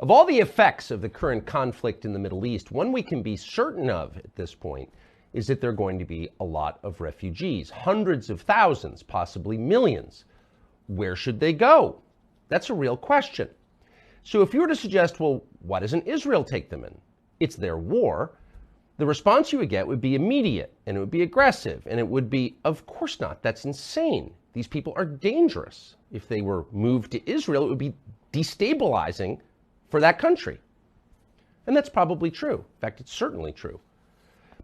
Of all the effects of the current conflict in the Middle East, one we can be certain of at this point is that there are going to be a lot of refugees, hundreds of thousands, possibly millions. Where should they go? That's a real question. So if you were to suggest, well, why doesn't Israel take them in? It's their war. The response you would get would be immediate, and it would be aggressive, and it would be, of course not, that's insane. These people are dangerous. If they were moved to Israel, it would be destabilizing for that country. And that's probably true. In fact, it's certainly true.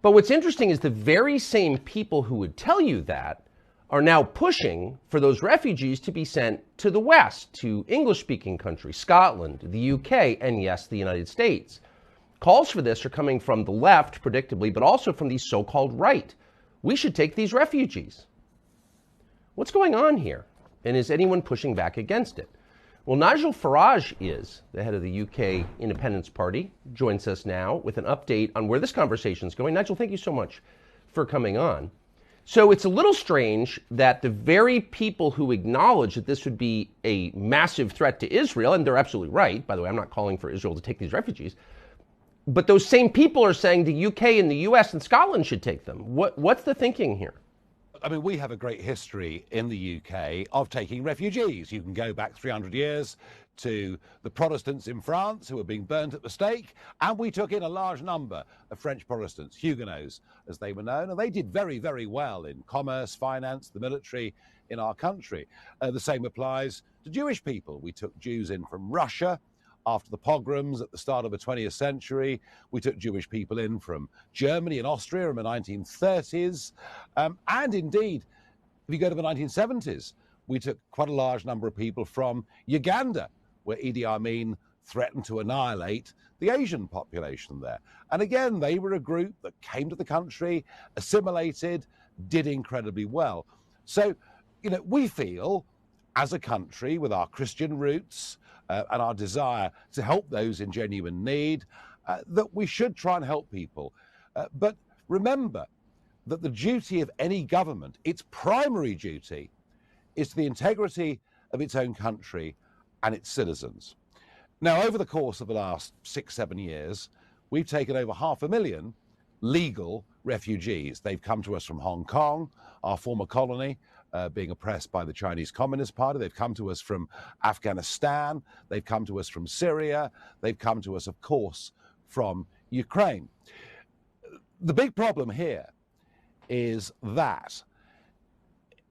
But what's interesting is the very same people who would tell you that are now pushing for those refugees to be sent to the West, to English-speaking countries, Scotland, the UK, and yes, the United States. Calls for this are coming from the left, predictably, but also from the so-called right. We should take these refugees. What's going on here? And is anyone pushing back against it? Well, Nigel Farage is the head of the UK Independence Party, joins us now with an update on where this conversation is going. Nigel, thank you so much for coming on. So it's a little strange that the very people who acknowledge that this would be a massive threat to Israel, and they're absolutely right, by the way, I'm not calling for Israel to take these refugees, but those same people are saying the UK and the US and Scotland should take them. What's the thinking here? I mean, we have a great history in the UK of taking refugees. You can go back 300 years to the Protestants in France who were being burnt at the stake, and we took in a large number of French Protestants, Huguenots as they were known, and they did very, very well in commerce, finance, the military in our country. The same applies to Jewish people. We took Jews in from Russia after the pogroms at the start of the 20th century. We took Jewish people in from Germany and Austria in the 1930s. And indeed, if you go to the 1970s, we took quite a large number of people from Uganda, where Idi Amin threatened to annihilate the Asian population there. And again, they were a group that came to the country, assimilated, did incredibly well. So, you know, we feel as a country with our Christian roots, and our desire to help those in genuine need, that we should try and help people. But remember that the duty of any government, its primary duty, is to the integrity of its own country and its citizens. Now, over the course of the last 6-7 years, we've taken over 500,000 legal refugees. They've come to us from Hong Kong, our former colony, being oppressed by the Chinese Communist Party. They've come to us from Afghanistan. They've come to us from Syria. They've come to us, of course, from Ukraine. The big problem here is that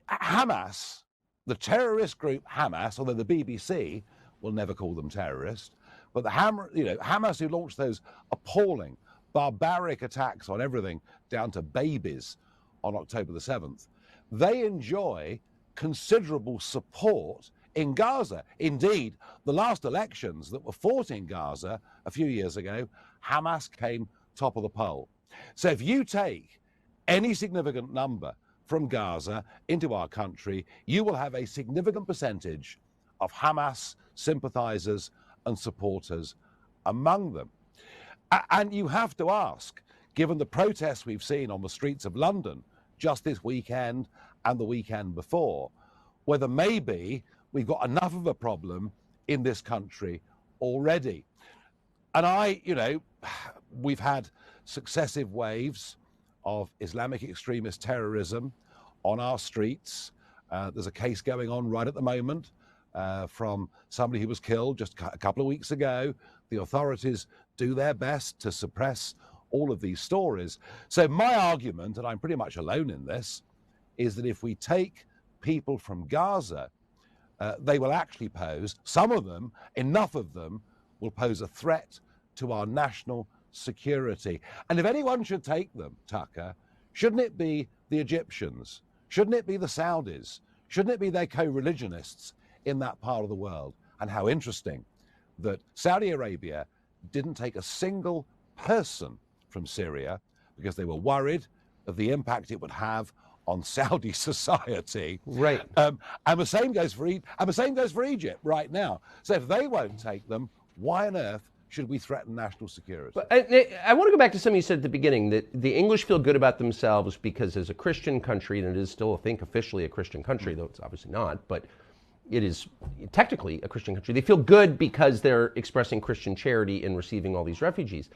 Hamas, the terrorist group Hamas, although the BBC will never call them terrorists, but the Hamas who launched those appalling, barbaric attacks on everything down to babies on October the 7th, they enjoy considerable support in Gaza. Indeed, the last elections that were fought in Gaza a few years ago, Hamas came top of the poll. So if you take any significant number from Gaza into our country, you will have a significant percentage of Hamas sympathizers and supporters among them. And you have to ask, given the protests we've seen on the streets of London just this weekend and the weekend before, whether maybe we've got enough of a problem in this country already. And we've had successive waves of Islamic extremist terrorism on our streets. There's a case going on right at the moment from somebody who was killed just a couple of weeks ago. The authorities do their best to suppress all of these stories. So my argument, and I'm pretty much alone in this, is that if we take people from Gaza, they will actually pose, some of them, enough of them, will pose a threat to our national security. And if anyone should take them, Tucker, shouldn't it be the Egyptians? Shouldn't it be the Saudis? Shouldn't it be their co-religionists in that part of the world? And how interesting that Saudi Arabia didn't take a single person from Syria because they were worried of the impact it would have on Saudi society. Right. And the same goes for Egypt right now. So if they won't take them, why on earth should we threaten national security? But I want to go back to something you said at the beginning, that the English feel good about themselves because as a Christian country, and it is still, I think, officially a Christian country, though it's obviously not, but it is technically a Christian country. They feel good because they're expressing Christian charity in receiving all these refugees.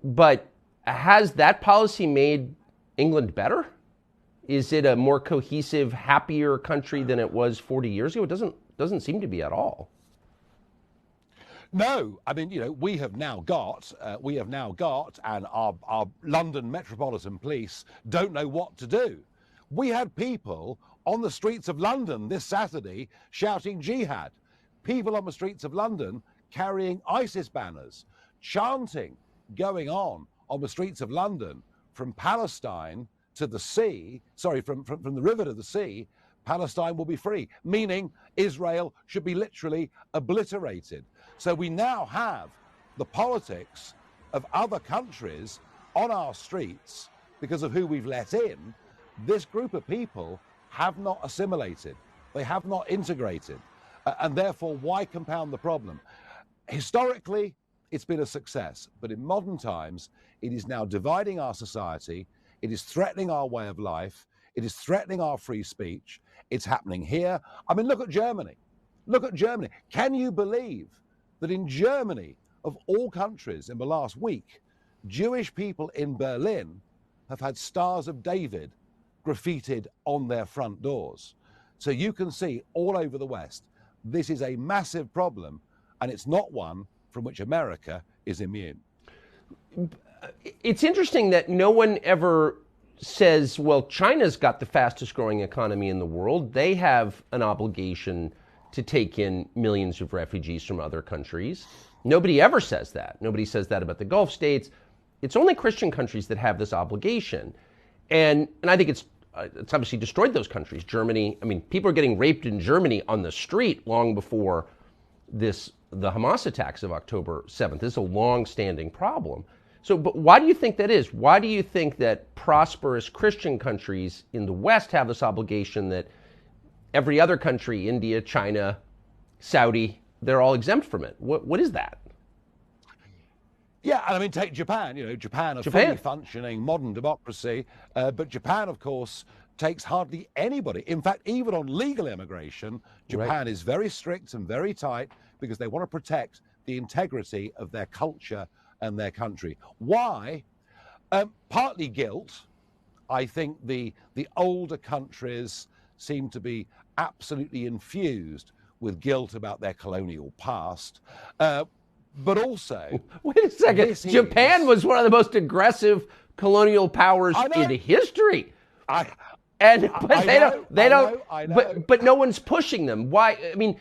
But has that policy made England better? Is it a more cohesive, happier country than it was 40 years ago? It doesn't seem to be at all. No, I mean, we have now got, and our London Metropolitan Police don't know what to do. We had people on the streets of London this Saturday shouting jihad. People on the streets of London carrying ISIS banners, chanting going on the streets of London from Palestine to the sea, from the river to the sea, Palestine will be free, meaning Israel should be literally obliterated. So we now have the politics of other countries on our streets because of who we've let in. This group of people have not assimilated. They have not integrated. And therefore, why compound the problem? Historically, it's been a success. But in modern times, it is now dividing our society. It is threatening our way of life. It is threatening our free speech. It's happening here. I mean, look at Germany. Look at Germany. Can you believe that in Germany, of all countries, in the last week, Jewish people in Berlin have had Stars of David graffitied on their front doors? So you can see all over the West, this is a massive problem, and it's not one from which America is immune. It's interesting that no one ever says, well, China's got the fastest growing economy in the world. They have an obligation to take in millions of refugees from other countries. Nobody ever says that. Nobody says that about the Gulf states. It's only Christian countries that have this obligation. And I think it's obviously destroyed those countries. Germany, I mean, people are getting raped in Germany on the street long before the Hamas attacks of October 7th. This is a long-standing problem. So, but why do you think that is? Why do you think that prosperous Christian countries in the West have this obligation that every other country, India, China, Saudi, they're all exempt from it? What is that? Yeah, and I mean, take Japan. Japan, a fully functioning modern democracy, but Japan, of course, takes hardly anybody. In fact, even on legal immigration, Japan is very strict and very tight because they want to protect the integrity of their culture and their country. Why? Partly guilt. I think the older countries seem to be absolutely infused with guilt about their colonial past. But also... Wait a second. Japan was one of the most aggressive colonial powers in history. But no one's pushing them. Why? I mean,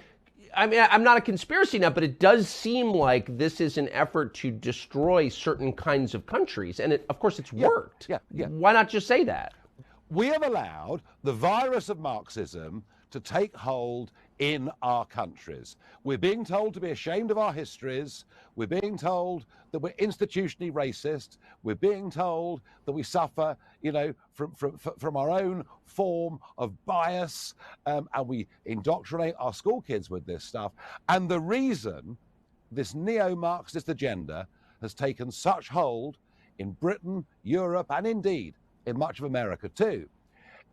I'm not a conspiracy nut, but it does seem like this is an effort to destroy certain kinds of countries. And of course, it's worked. Yeah. Why not just say that? We have allowed the virus of Marxism to take hold in our countries. We're being told to be ashamed of our histories. We're being told that we're institutionally racist. We're being told that we suffer, from our own form of bias, and we indoctrinate our school kids with this stuff. And the reason this neo-Marxist agenda has taken such hold in Britain, Europe, and indeed in much of America too,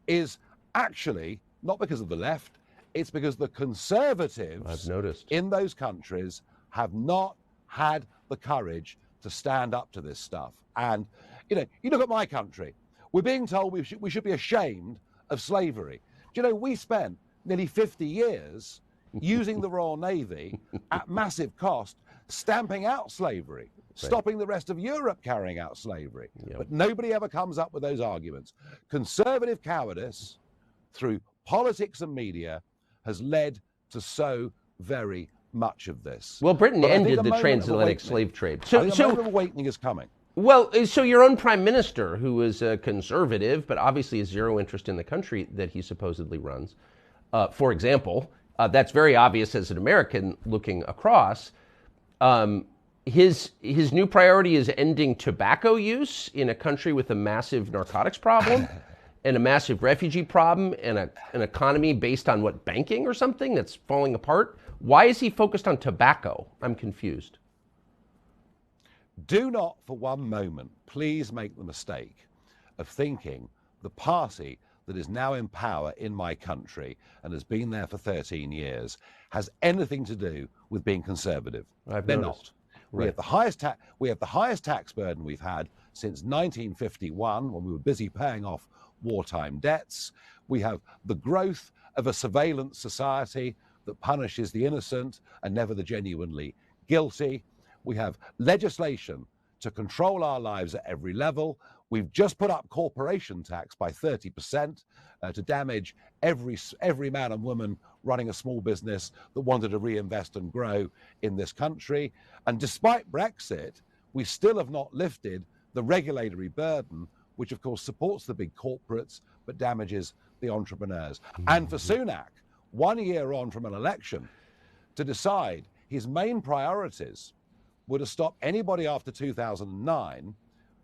is actually not because of the left. It's because the conservatives in those countries have not had the courage to stand up to this stuff. And, you look at my country. We're being told we should be ashamed of slavery. Do you know, we spent nearly 50 years using the Royal Navy at massive cost, stamping out slavery, stopping the rest of Europe carrying out slavery. But nobody ever comes up with those arguments. Conservative cowardice through politics and media has led to so very much of this. Well, Britain ended the transatlantic slave trade. So the moment of awakening is coming. Well, so your own prime minister, who is a conservative, but obviously has zero interest in the country that he supposedly runs, for example, that's very obvious as an American looking across. His new priority is ending tobacco use in a country with a massive narcotics problem. And a massive refugee problem and an economy based on what, banking or something that's falling apart? Why is he focused on tobacco? I'm confused. Do not for one moment please make the mistake of thinking the party that is now in power in my country and has been there for 13 years has anything to do with being conservative. They're not. Right. We have the highest tax burden we've had since 1951, when we were busy paying off wartime debts. We have the growth of a surveillance society that punishes the innocent and never the genuinely guilty. We have legislation to control our lives at every level. We've just put up corporation tax by 30% to damage every man and woman running a small business that wanted to reinvest and grow in this country. And despite Brexit, we still have not lifted the regulatory burden, which of course supports the big corporates but damages the entrepreneurs. And for Sunak, 1 year on from an election, to decide his main priorities were to stop anybody after 2009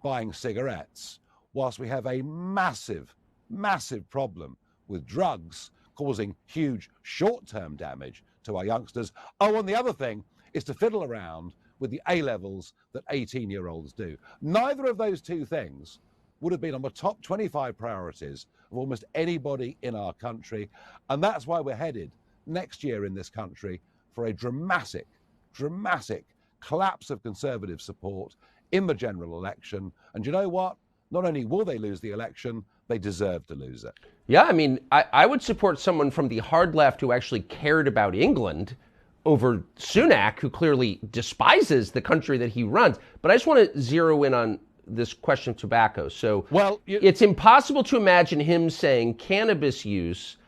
buying cigarettes, whilst we have a massive, massive problem with drugs causing huge short-term damage to our youngsters. Oh, and the other thing is to fiddle around with the A-levels that 18-year-olds do. Neither of those two things would have been on the top 25 priorities of almost anybody in our country. And that's why we're headed next year in this country for a dramatic, dramatic collapse of Conservative support in the general election. And you know what? Not only will they lose the election, they deserve to lose it. Yeah, I mean, I would support someone from the hard left who actually cared about England over Sunak, who clearly despises the country that he runs. But I just want to zero in on this question of tobacco. So it's impossible to imagine him saying cannabis use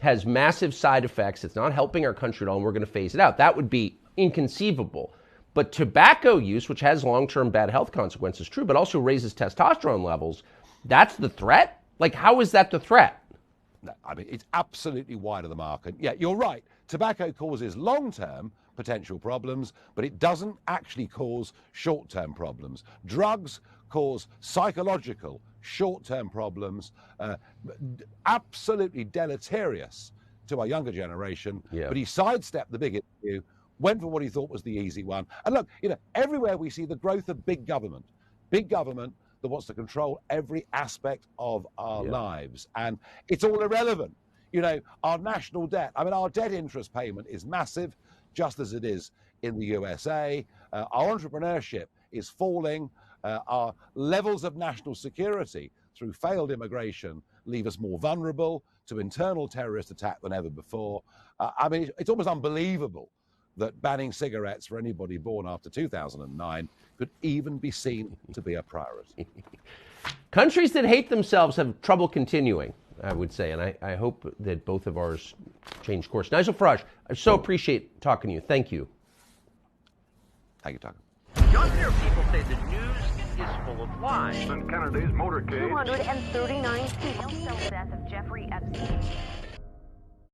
has massive side effects. It's not helping our country at all, and we're going to phase it out. That would be inconceivable. But tobacco use, which has long-term bad health consequences, true, but also raises testosterone levels, that's the threat? Like, how is that the threat? No, I mean, it's absolutely wide of the mark. And yeah, you're right. Tobacco causes long-term potential problems, but it doesn't actually cause short-term problems. Drugs cause psychological short-term problems, absolutely deleterious to our younger generation. Yeah. But he sidestepped the big issue, went for what he thought was the easy one. And look, you know, everywhere we see the growth of big government that wants to control every aspect of our lives. And it's all irrelevant. You know, our national debt, I mean, our debt interest payment is massive, just as it is in the USA. Our entrepreneurship is falling. Our levels of national security through failed immigration leave us more vulnerable to internal terrorist attack than ever before. I mean, it's almost unbelievable that banning cigarettes for anybody born after 2009 could even be seen to be a priority. Countries that hate themselves have trouble continuing, I would say, and I hope that both of ours change course. Nigel Farage, I so appreciate talking to you. Thank you. Thank you, Tucker. Younger people say the news is full of lies. Kennedy's motorcade. 239 people. The death of Jeffrey Epstein.